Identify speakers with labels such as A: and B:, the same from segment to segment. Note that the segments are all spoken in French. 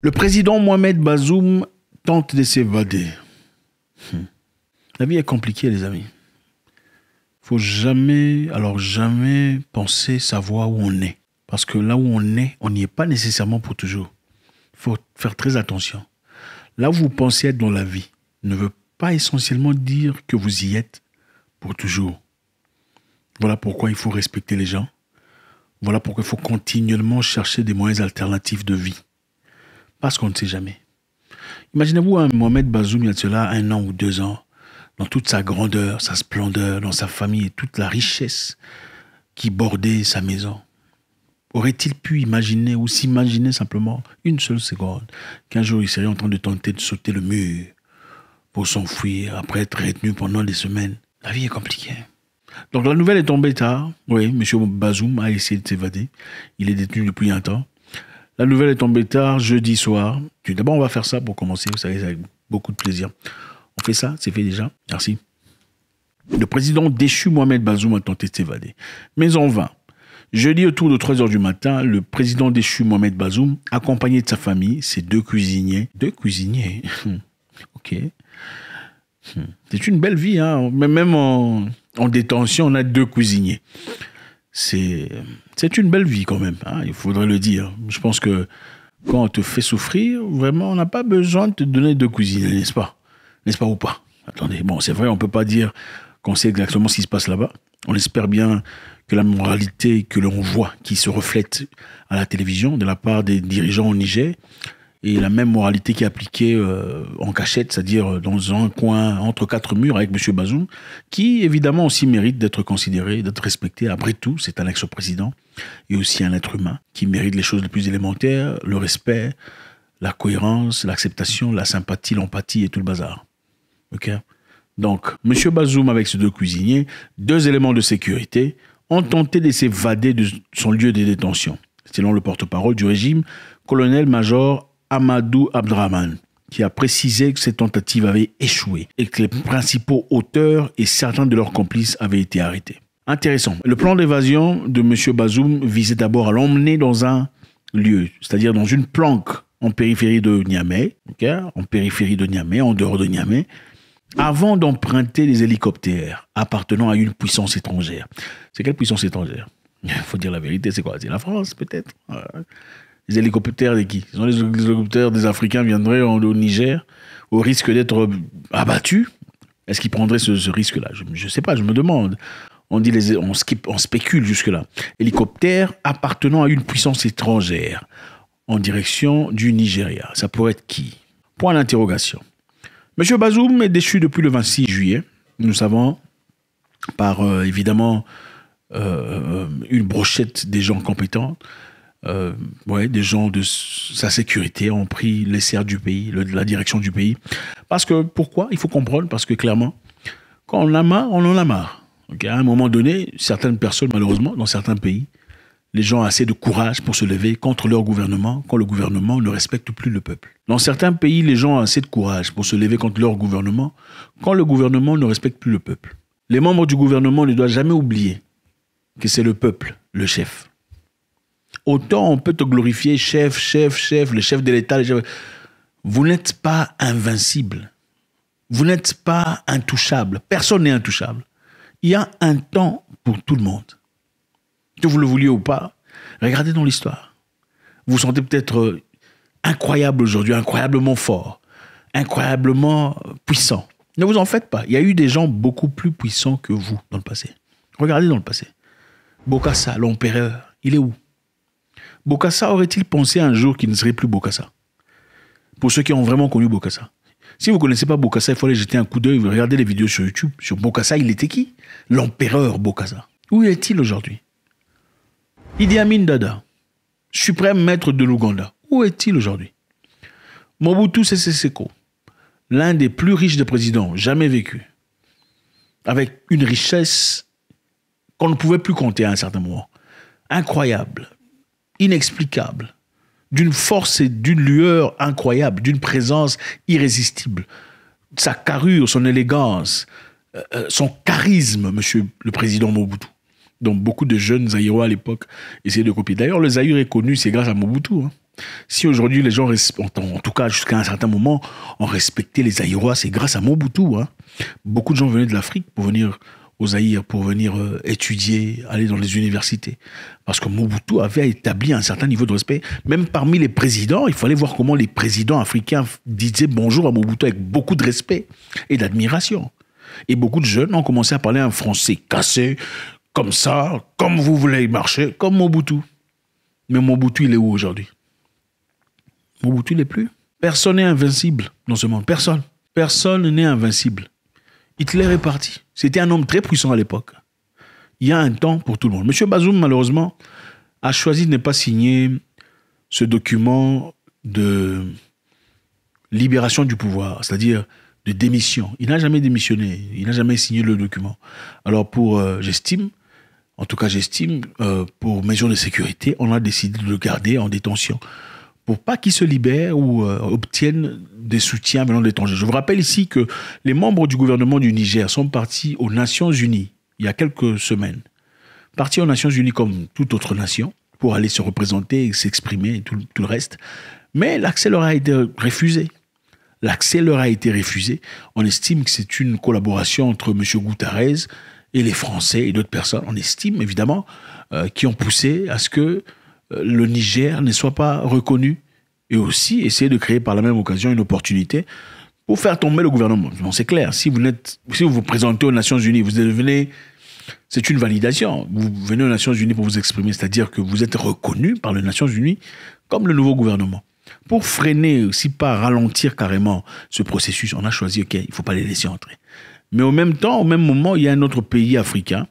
A: Le président Mohamed Bazoum tente de s'évader. La vie est compliquée, les amis. Il faut jamais, alors jamais penser savoir où on est. Parce que là où on est, on n'y est pas nécessairement pour toujours. Il faut faire très attention. Là où vous pensez être dans la vie ne veut pas essentiellement dire que vous y êtes pour toujours. Voilà pourquoi il faut respecter les gens. Voilà pourquoi il faut continuellement chercher des moyens alternatifs de vie. Parce qu'on ne sait jamais. Imaginez-vous un Mohamed Bazoum, il y a de cela 1 an ou 2 ans, dans toute sa grandeur, sa splendeur, dans sa famille et toute la richesse qui bordait sa maison. Aurait-il pu imaginer ou s'imaginer simplement une seule seconde qu'un jour il serait en train de tenter de sauter le mur pour s'enfuir après être retenu pendant des semaines? La vie est compliquée. Donc la nouvelle est tombée tard. Oui, M. Bazoum a essayé de s'évader. Il est détenu depuis un temps. La nouvelle est tombée tard, jeudi soir. D'abord, on va faire ça pour commencer. Vous savez, avec beaucoup de plaisir. On fait ça, c'est fait déjà. Merci. Le président déchu Mohamed Bazoum a tenté de s'évader. Mais en vain. Jeudi, autour de 3 heures du matin, le président déchu Mohamed Bazoum, accompagné de sa famille, ses 2 cuisiniers. 2 cuisiniers. Ok. C'est une belle vie, hein. Même en détention, on a 2 cuisiniers. C'est une belle vie quand même, hein, il faudrait le dire. Je pense que quand on te fait souffrir, vraiment, on n'a pas besoin de te donner 2 cuisiniers, n'est-ce pas? N'est-ce pas ou pas? Attendez, bon, c'est vrai, on ne peut pas dire qu'on sait exactement ce qui se passe là-bas. On espère bien que la moralité que l'on voit, qui se reflète à la télévision de la part des dirigeants au Niger, et la même moralité qui est appliquée en cachette, c'est-à-dire dans un coin entre 4 murs avec M. Bazoum, qui évidemment aussi mérite d'être considéré, d'être respecté. Après tout, c'est un ex-président et aussi un être humain qui mérite les choses les plus élémentaires, le respect, la cohérence, l'acceptation, la sympathie, l'empathie et tout le bazar. Ok? Donc, M. Bazoum avec ses 2 cuisiniers, 2 éléments de sécurité, ont tenté de s'évader de son lieu de détention. Selon le porte-parole du régime, colonel-major Amadou Abdrahman, qui a précisé que ces tentatives avaient échoué et que les principaux auteurs et certains de leurs complices avaient été arrêtés. Intéressant. Le plan d'évasion de M. Bazoum visait d'abord à l'emmener dans un lieu, c'est-à-dire dans une planque en périphérie de Niamey, en dehors de Niamey, avant d'emprunter les hélicoptères appartenant à une puissance étrangère. C'est quelle puissance étrangère? Il faut dire la vérité, c'est quoi? C'est la France, peut-être? Les hélicoptères de qui? Les hélicoptères des Africains viendraient au Niger au risque d'être abattus? Est-ce qu'ils prendraient ce risque-là? Je ne sais pas, je me demande. On spécule jusque-là. Hélicoptères appartenant à une puissance étrangère en direction du Nigeria. Ça pourrait être qui? Point d'interrogation. M. Bazoum est déchu depuis le 26 juillet. Nous savons, par évidemment une brochette des gens compétents, des gens de sa sécurité ont pris les serres du pays, la direction du pays. Parce que, pourquoi? Il faut comprendre, parce que clairement, quand on a marre, on en a marre. Okay? À un moment donné, certaines personnes, malheureusement, dans certains pays, les gens ont assez de courage pour se lever contre leur gouvernement quand le gouvernement ne respecte plus le peuple. Dans certains pays, les gens ont assez de courage pour se lever contre leur gouvernement quand le gouvernement ne respecte plus le peuple. Les membres du gouvernement ne doivent jamais oublier que c'est le peuple, le chef. Autant on peut te glorifier chef, le chef de l'État. Vous n'êtes pas invincible. Vous n'êtes pas intouchable. Personne n'est intouchable. Il y a un temps pour tout le monde. Que vous le vouliez ou pas, regardez dans l'histoire. Vous vous sentez peut-être incroyable aujourd'hui, incroyablement fort, incroyablement puissant. Ne vous en faites pas. Il y a eu des gens beaucoup plus puissants que vous dans le passé. Regardez dans le passé. Bokassa, l'empereur, il est où? Bokassa aurait-il pensé un jour qu'il ne serait plus Bokassa? Pour ceux qui ont vraiment connu Bokassa. Si vous ne connaissez pas Bokassa, il faut aller jeter un coup d'œil, regarder les vidéos sur YouTube. Sur Bokassa, il était qui? L'empereur Bokassa. Où est-il aujourd'hui? Idi Amin Dada, suprême maître de l'Ouganda. Où est-il aujourd'hui? Mobutu Sese Seko, l'un des plus riches des présidents jamais vécus, avec une richesse qu'on ne pouvait plus compter à un certain moment. Incroyable, inexplicable, d'une force et d'une lueur incroyable, d'une présence irrésistible. Sa carrure, son élégance, son charisme, monsieur le président Mobutu. Donc beaucoup de jeunes Zaïrois à l'époque essayaient de copier. D'ailleurs, le Zaïre est connu, c'est grâce à Mobutu. Hein. Si aujourd'hui les gens, en tout cas jusqu'à un certain moment, ont respecté les Zaïrois, c'est grâce à Mobutu. Hein. Beaucoup de gens venaient de l'Afrique pour venir au Zaïre, pour venir étudier, aller dans les universités. Parce que Mobutu avait établi un certain niveau de respect. Même parmi les présidents, il fallait voir comment les présidents africains disaient bonjour à Mobutu avec beaucoup de respect et d'admiration. Et beaucoup de jeunes ont commencé à parler un français cassé, comme ça, comme vous voulez marcher, comme Mobutu. Mais Mobutu, il est où aujourd'hui? Mobutu, il n'est plus. Personne n'est invincible dans ce monde. Personne. Personne n'est invincible. Hitler est parti. C'était un homme très puissant à l'époque. Il y a un temps pour tout le monde. M. Bazoum, malheureusement, a choisi de ne pas signer ce document de libération du pouvoir, c'est-à-dire de démission. Il n'a jamais démissionné. Il n'a jamais signé le document. Alors, j'estime, pour mesure de sécurité, on a décidé de le garder en détention pour pas qu'il se libère ou obtienne des soutiens venant de l'étranger. Je vous rappelle ici que les membres du gouvernement du Niger sont partis aux Nations Unies il y a quelques semaines. Partis aux Nations Unies comme toute autre nation pour aller se représenter, s'exprimer et tout le reste. Mais l'accès leur a été refusé. L'accès leur a été refusé. On estime que c'est une collaboration entre M. Guterres et les Français et d'autres personnes. On estime évidemment qui ont poussé à ce que le Niger ne soit pas reconnu et aussi essayer de créer par la même occasion une opportunité pour faire tomber le gouvernement. Bon, c'est clair, si vous vous présentez aux Nations Unies, c'est une validation. Vous venez aux Nations Unies pour vous exprimer, c'est-à-dire que vous êtes reconnu par les Nations Unies comme le nouveau gouvernement. Pour freiner, aussi pas ralentir carrément ce processus, on a choisi, OK, il ne faut pas les laisser entrer. Mais au même temps, au même moment, il y a un autre pays africain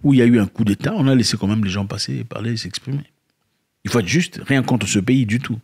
A: où il y a eu un coup d'État, on a laissé quand même les gens passer, parler, s'exprimer. Il faut être juste, rien contre ce pays du tout.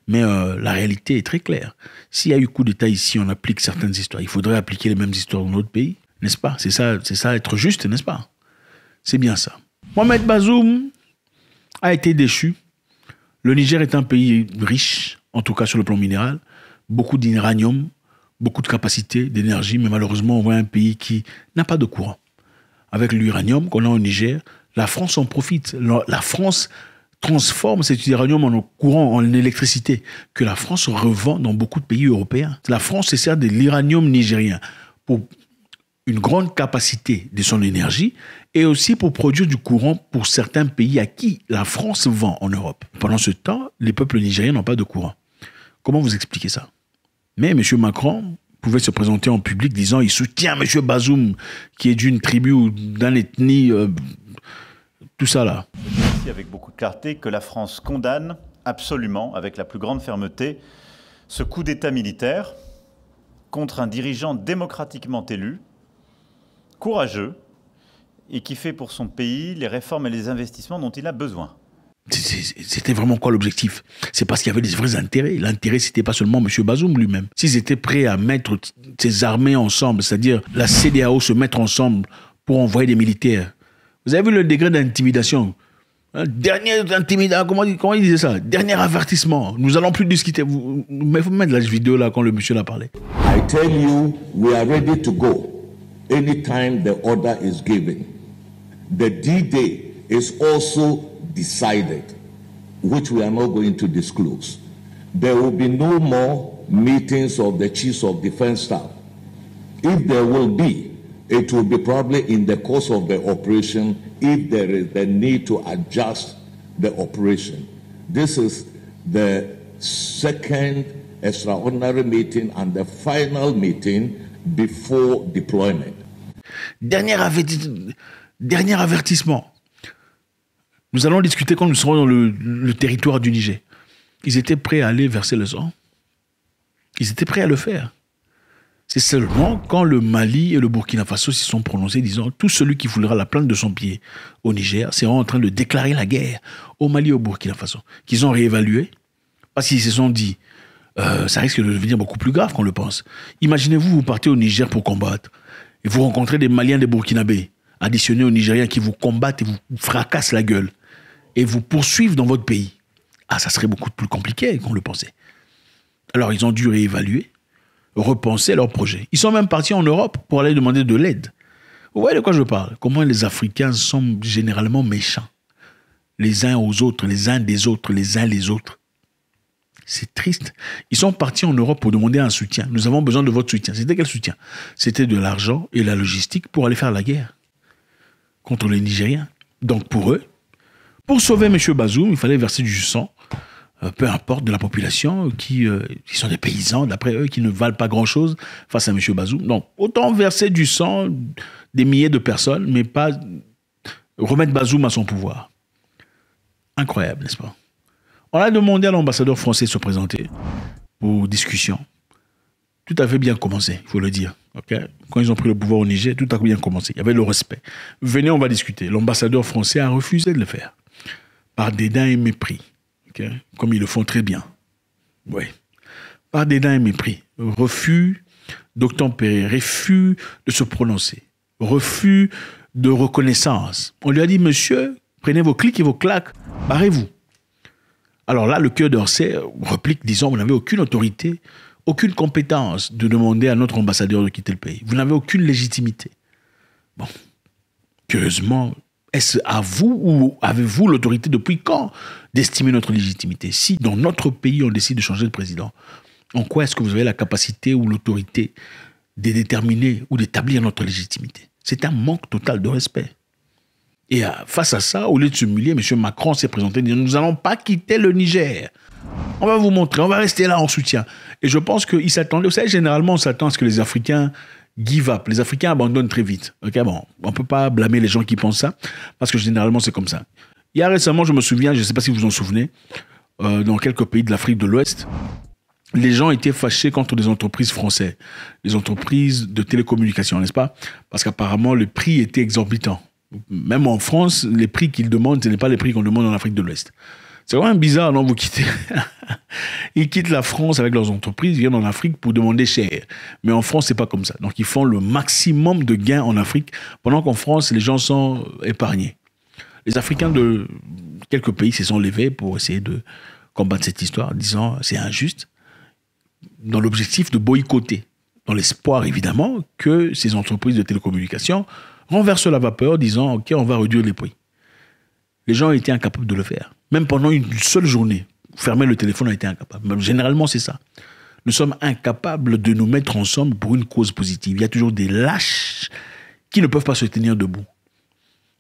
A: Mais la réalité est très claire. S'il y a eu coup d'État ici, on applique certaines histoires. Il faudrait appliquer les mêmes histoires dans notre pays, n'est-ce pas? C'est ça être juste, n'est-ce pas? C'est bien ça. Mohamed Bazoum a été déchu. Le Niger est un pays riche, en tout cas sur le plan minéral. Beaucoup d'uranium, beaucoup de capacités d'énergie, mais malheureusement, on voit un pays qui n'a pas de courant. Avec l'uranium qu'on a au Niger, la France en profite. La France transforme cet uranium en courant, en électricité, que la France revend dans beaucoup de pays européens. La France se sert de l'uranium nigérien pour une grande capacité de son énergie et aussi pour produire du courant pour certains pays à qui la France vend en Europe. Pendant ce temps, les peuples nigériens n'ont pas de courant. Comment vous expliquez ça? Mais M. Macron pouvait se présenter en public disant il soutient M. Bazoum qui est d'une tribu ou d'une ethnie, tout ça là.
B: Avec beaucoup de clarté que la France condamne absolument, avec la plus grande fermeté, ce coup d'État militaire contre un dirigeant démocratiquement élu, courageux, et qui fait pour son pays les réformes et les investissements dont il a besoin.
A: C'était vraiment quoi l'objectif? C'est parce qu'il y avait des vrais intérêts. L'intérêt, c'était pas seulement M. Bazoum lui-même. S'ils étaient prêts à mettre ces armées ensemble, c'est-à-dire la CEDEAO se mettre ensemble pour envoyer des militaires, vous avez vu le degré d'intimidation? Dernier intimidation, comment il disait ça? Dernier avertissement. Nous allons plus discuter. Mais il faut mettre la vidéo là quand le monsieur l'a parlé.
C: I tell you, we are ready to go anytime the order is given. The D-Day is also decided, which we are not going to disclose. There will be no more meetings of the chiefs of defense staff. If there will be, it will be probably in the course of the operation if there is the need to adjust the operation. This is the second extraordinary meeting and the final meeting before deployment.
A: Dernier avertissement. Nous allons discuter quand nous serons dans le territoire du Niger. Ils étaient prêts à aller verser le sang. Ils étaient prêts à le faire. C'est seulement quand le Mali et le Burkina Faso s'y sont prononcés disant tout celui qui foulera la plante de son pied au Niger sera en train de déclarer la guerre au Mali et au Burkina Faso. Qu'ils ont réévalué parce qu'ils se sont dit ça risque de devenir beaucoup plus grave qu'on le pense. Imaginez-vous, vous partez au Niger pour combattre et vous rencontrez des Maliens, des Burkinabés additionnés aux Nigériens qui vous combattent et vous fracassent la gueule et vous poursuivent dans votre pays. Ah, ça serait beaucoup plus compliqué qu'on le pensait. Alors ils ont dû réévaluer, repenser leur projet. Ils sont même partis en Europe pour aller demander de l'aide. Vous voyez de quoi je parle? Comment les Africains sont généralement méchants. Les uns aux autres, les uns des autres, les uns les autres. C'est triste. Ils sont partis en Europe pour demander un soutien. Nous avons besoin de votre soutien. C'était quel soutien? C'était de l'argent et la logistique pour aller faire la guerre contre les Nigériens. Donc pour eux, pour sauver M. Bazoum, il fallait verser du sang, peu importe, de la population, qui sont des paysans, d'après eux, qui ne valent pas grand-chose face à M. Bazoum. Donc autant verser du sang des milliers de personnes, mais pas remettre Bazoum à son pouvoir. Incroyable, n'est-ce pas? On a demandé à l'ambassadeur français de se présenter pour discussion. Tout avait bien commencé, il faut le dire. Okay? Quand ils ont pris le pouvoir au Niger, tout a bien commencé. Il y avait le respect. Venez, on va discuter. L'ambassadeur français a refusé de le faire. Par dédain et mépris. Okay? Comme ils le font très bien. Oui. Par dédain et mépris. Refus d'obtempérer. Refus de se prononcer. Refus de reconnaissance. On lui a dit, monsieur, prenez vos clics et vos claques, barrez-vous. Alors là, le Quai d'Orsay réplique, disant, vous n'avez aucune autorité, aucune compétence de demander à notre ambassadeur de quitter le pays. Vous n'avez aucune légitimité. Bon, curieusement, est-ce à vous ou avez-vous l'autorité depuis quand d'estimer notre légitimité? Si dans notre pays, on décide de changer de président, en quoi est-ce que vous avez la capacité ou l'autorité de déterminer ou d'établir notre légitimité? C'est un manque total de respect. Et face à ça, au lieu de s'humilier, M. Macron s'est présenté et dit « Nous n'allons pas quitter le Niger. On va vous montrer, on va rester là en soutien. » Et je pense qu'il s'attendait. Vous savez, généralement, on s'attend à ce que les Africains give up. Les Africains abandonnent très vite. Okay, bon, on ne peut pas blâmer les gens qui pensent ça, parce que généralement, c'est comme ça. Il y a récemment, je me souviens, je ne sais pas si vous vous en souvenez, dans quelques pays de l'Afrique de l'Ouest, les gens étaient fâchés contre des entreprises françaises, des entreprises de télécommunications, n'est-ce pas? Parce qu'apparemment, le prix était exorbitant. Même en France, les prix qu'ils demandent, ce n'est pas les prix qu'on demande en Afrique de l'Ouest. C'est vraiment bizarre, non? Vous quittez. Ils quittent la France avec leurs entreprises, ils viennent en Afrique pour demander cher. Mais en France, c'est pas comme ça. Donc, ils font le maximum de gains en Afrique, pendant qu'en France, les gens sont épargnés. Les Africains de quelques pays se sont levés pour essayer de combattre cette histoire, disant c'est injuste, dans l'objectif de boycotter, dans l'espoir, évidemment, que ces entreprises de télécommunications renversent la vapeur, disant OK, on va réduire les prix. Les gens étaient incapables de le faire. Même pendant une seule journée, fermer le téléphone a été incapable. Généralement, c'est ça. Nous sommes incapables de nous mettre ensemble pour une cause positive. Il y a toujours des lâches qui ne peuvent pas se tenir debout.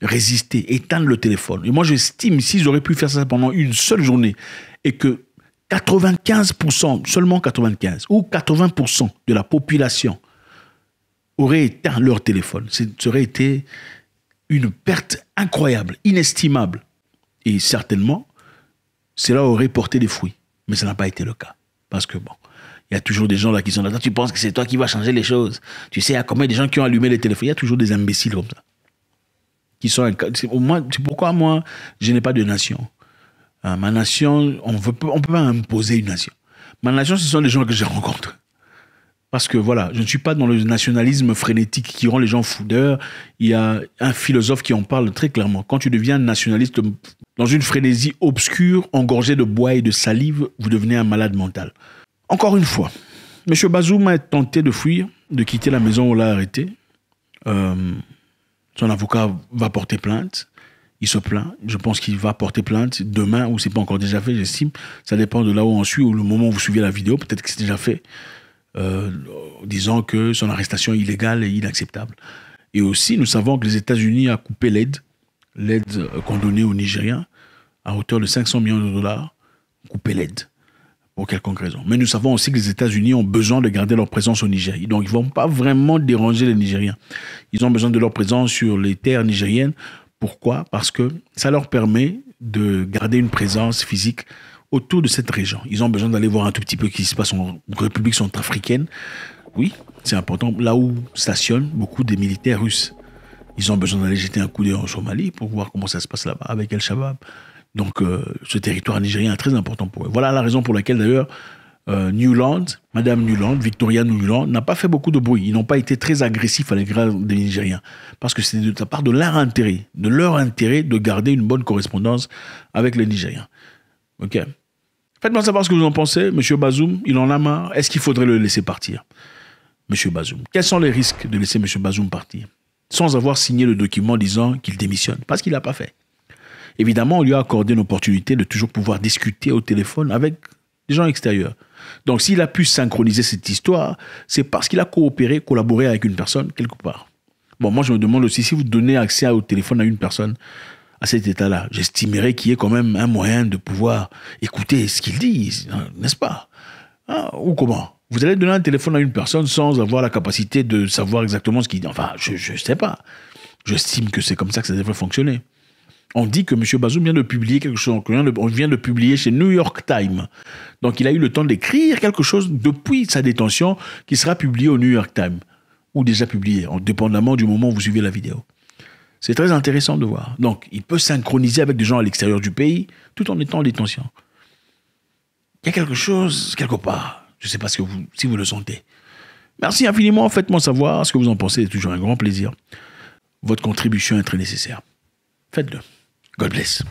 A: Résister, éteindre le téléphone. Et moi, j'estime, s'ils auraient pu faire ça pendant une seule journée, et que 95%, seulement 95% ou 80% de la population aurait éteint leur téléphone, ça aurait été une perte incroyable, inestimable. Et certainement, cela aurait porté des fruits. Mais ça n'a pas été le cas. Parce que, bon, il y a toujours des gens là qui sont là. Tu penses que c'est toi qui vas changer les choses? Tu sais, il y a combien de gens qui ont allumé les téléphones? Il y a toujours des imbéciles comme ça. C'est pourquoi moi, je n'ai pas de nation. Ma nation, on ne peut pas imposer une nation. Ma nation, ce sont les gens que je rencontre. Parce que voilà, je ne suis pas dans le nationalisme frénétique qui rend les gens fous. D'ailleurs, il y a un philosophe qui en parle très clairement. Quand tu deviens nationaliste dans une frénésie obscure, engorgée de bois et de salive, vous devenez un malade mental. Encore une fois, M. Bazoum a tenté de fuir, de quitter la maison où on l'a arrêté. Son avocat va porter plainte. Il se plaint. Je pense qu'il va porter plainte demain, ou c'est pas encore déjà fait, j'estime. Ça dépend de là où on suit, ou le moment où vous suivez la vidéo. Peut-être que c'est déjà fait. Disant que son arrestation est illégale et inacceptable. Et aussi, nous savons que les États-Unis ont coupé l'aide qu'on donnait aux Nigériens à hauteur de 500 millions de dollars, coupé l'aide pour quelconque raison. Mais nous savons aussi que les États-Unis ont besoin de garder leur présence au Niger. Donc, ils ne vont pas vraiment déranger les Nigériens. Ils ont besoin de leur présence sur les terres nigériennes. Pourquoi? Parce que ça leur permet de garder une présence physique autour de cette région. Ils ont besoin d'aller voir un tout petit peu ce qui se passe en République centrafricaine. Oui, c'est important. Là où stationnent beaucoup des militaires russes. Ils ont besoin d'aller jeter un coup d'œil en Somalie pour voir comment ça se passe là-bas avec El-Shabaab. Donc, ce territoire nigérien est très important pour eux. Voilà la raison pour laquelle, d'ailleurs, Nuland, Madame Nuland, Victoria Nuland, n'a pas fait beaucoup de bruit. Ils n'ont pas été très agressifs à l'égard des Nigériens. Parce que c'est de la part de leur intérêt de garder une bonne correspondance avec les Nigériens. OK. Faites-moi savoir ce que vous en pensez. Monsieur Bazoum, il en a marre. Est-ce qu'il faudrait le laisser partir? Monsieur Bazoum. Quels sont les risques de laisser Monsieur Bazoum partir sans avoir signé le document disant qu'il démissionne? Parce qu'il ne l'a pas fait. Évidemment, on lui a accordé une opportunité de toujours pouvoir discuter au téléphone avec des gens extérieurs. Donc, s'il a pu synchroniser cette histoire, c'est parce qu'il a coopéré, collaboré avec une personne quelque part. Bon, moi, je me demande aussi, si vous donnez accès au téléphone à une personne à cet état-là, j'estimerais qu'il y ait quand même un moyen de pouvoir écouter ce qu'il dit, n'est-ce pas? Hein, ou comment? Vous allez donner un téléphone à une personne sans avoir la capacité de savoir exactement ce qu'il dit. Enfin, je ne sais pas. J'estime que c'est comme ça que ça devrait fonctionner. On dit que M. Bazoum vient de publier quelque chose, on vient de publier chez New York Times. Donc, il a eu le temps d'écrire quelque chose depuis sa détention qui sera publié au New York Times, ou déjà publié, dépendamment du moment où vous suivez la vidéo. C'est très intéressant de voir. Donc, il peut synchroniser avec des gens à l'extérieur du pays, tout en étant en détention. Il y a quelque chose, quelque part. Je ne sais pas si vous le sentez. Merci infiniment, faites-moi savoir ce que vous en pensez, c'est toujours un grand plaisir. Votre contribution est très nécessaire. Faites-le. God bless.